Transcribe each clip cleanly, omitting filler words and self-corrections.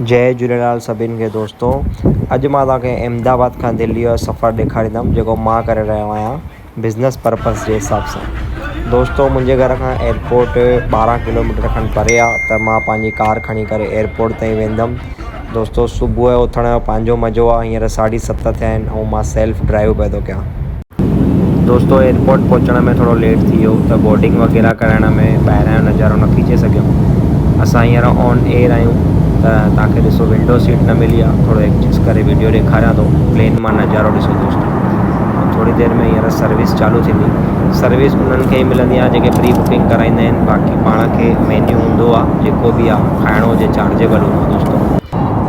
जय झूलेलाल सभिनि खे दोस्तों। अॼु मां तव्हांखे अहमदाबाद खां दिल्ली जो सफ़रु ॾेखारींदुमि जेको मां करे रहियो आहियां बिज़नेस पर्पज़ जे हिसाब सां। दोस्तों मुंहिंजे घर खां एयरपोर्ट 12 किलोमीटर खनि परे आहे, त मां पंहिंजी कार खणी करे एयरपोर्ट ताईं वेंदुमि। दोस्तों सुबुह जो उथण जो पंहिंजो मज़ो आहे। हींअर 7:30 थिया आहिनि ऐं मां सेल्फ ड्राइव पिया थो कयां। दोस्तों एयरपोर्ट पहुचण में थोरो लेट थी वियो, त बोर्डिंग वग़ैरह करण में ॿाहिरां जो नज़ारो न खीचे सघियुमि। असां हींअर ऑन एयर आहियूं, त तव्हांखे ॾिसो विंडो सीट न मिली आहे। थोरो एडजस्ट करे वीडियो ॾेखारियां थो, प्लेन मां नज़ारो ॾिसो दोस्तों। थोरी देरि में हींअर सर्विस चालू थींदी। सर्विस उन्हनि खे ई मिलंदी आहे जेके प्री बुकिंग कराईंदा आहिनि। बाक़ी पाण खे मेन्यू हूंदो आहे, जेको बि आहे खाइणो हुजे चार्जेबल हूंदो आहे दोस्तों,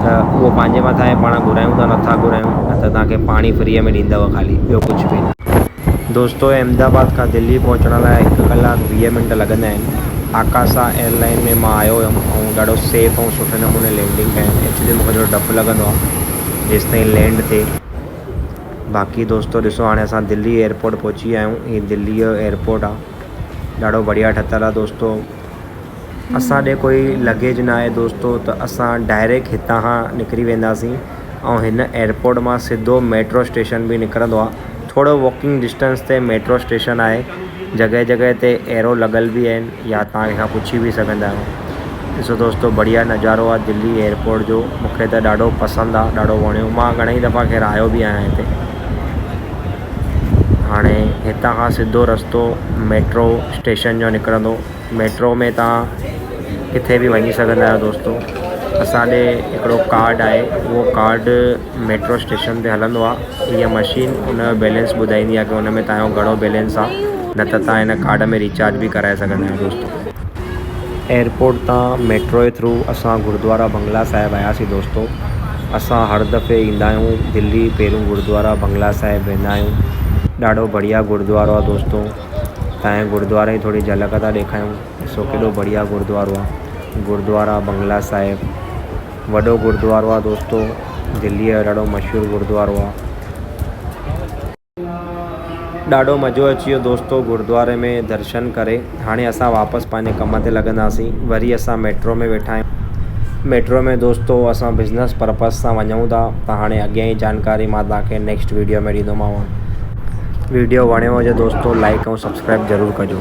त उहो पंहिंजे मथां आहे, पाण घुरायूं था नथा घुरायूं। न त तव्हांखे पाणी फ्रीअ में ॾींदव ख़ाली, ॿियो कुझु बि न। दोस्तों अहमदाबाद खां दिल्ली पहुचण लाइ 1 कलाक 20 मिंट लॻंदा आहिनि। आकाशा एयरलाइन में मां आयो हुयुमि ऐं ॾाढो सेफ ऐं सुठे नमूने लैंडिंग कयनि। एक्चुअली मूंखे थोरो डपु लॻंदो आहे जेसि ताईं लैंड थिए। बाक़ी दोस्तों ॾिसो, हाणे असां दिल्ली एयरपोर्ट पहुची विया आहियूं। हीअ दिल्ली जो एयरपोर्ट आहे, ॾाढो बढ़िया ठहियलु आहे दोस्तों। असां ॾे कोई लगेज न आहे दोस्तों, त असां डायरेक्ट हितां खां निकिरी वेंदासीं ऐं हिन एयरपोर्ट मां सिधो मेट्रो स्टेशन बि निकिरंदो आहे। थोरो वॉकिंग डिस्टेंस ते मेट्रो स्टेशन आहे। जॻह जॻह ते एरो लॻल बि आहिनि, या तव्हां खां पुछी बि सघंदा आहियो। ॾिसो दोस्तों बढ़िया नज़ारो आहे दिल्ली एयरपोर्ट जो। मूंखे त ॾाढो पसंदि आहे, ॾाढो वणियो। मां घणेई दफ़ा ख़ैर आयो बि आहियां हिते। हाणे हितां खां सिधो रस्तो मेट्रो स्टेशन जो निकिरंदो। मेट्रो में तव्हां किथे बि वञी सघंदा आहियो दोस्तों। असां ॾे हिकिड़ो कार्ड आहे, उहो कार्ड मेट्रो स्टेशन ते हलंदो आहे। हीअ मशीन उन जो बैलेंस ॿुधाईंदी आहे की हुन में तव्हांजो घणो बैलेंस आहे, न त तव्हां हिन कार्ड में रिचार्ज बि कराए सघंदा आहियो दोस्तों। एयरपोर्ट तां मेट्रो जे थ्रू असां गुरुद्वारा बंगला साहिब आयासीं दोस्तों। असां हर दफ़े ईंदा आहियूं दिल्ली, पहिरियों गुरुद्वारा बंगला साहिब वेंदा आहियूं। ॾाढो बढ़िया गुरुद्वारो आहे दोस्तों। तव्हांजे गुरुद्वारे जी थोरी झलक था ॾेखारियूं। ॾिसो केॾो बढ़िया गुरुद्वारो आहे, गुरुद्वारा बंगला साहिब। वॾो गुरुद्वारो आहे दोस्तों, दिल्लीअ जो ॾाढो मशहूरु गुरुद्वारो आहे। ॾाढो मज़ो अची वियो दोस्तों गुरुद्वारे में दर्शन करे। हाणे असां वापसि पंहिंजे कम ते लॻंदासीं। वरी असां मेट्रो में वेठा आहियूं। मेट्रो में दोस्तों असां बिज़नेस पर्पज़ सां वञूं था, त हाणे अॻियां जी जानकारी मां तव्हांखे नेक्स्ट वीडियो में ॾींदोमांव। वीडियो वणियो हुजे दोस्तों लाइक ऐं सब्सक्राइब ज़रूरु कजो।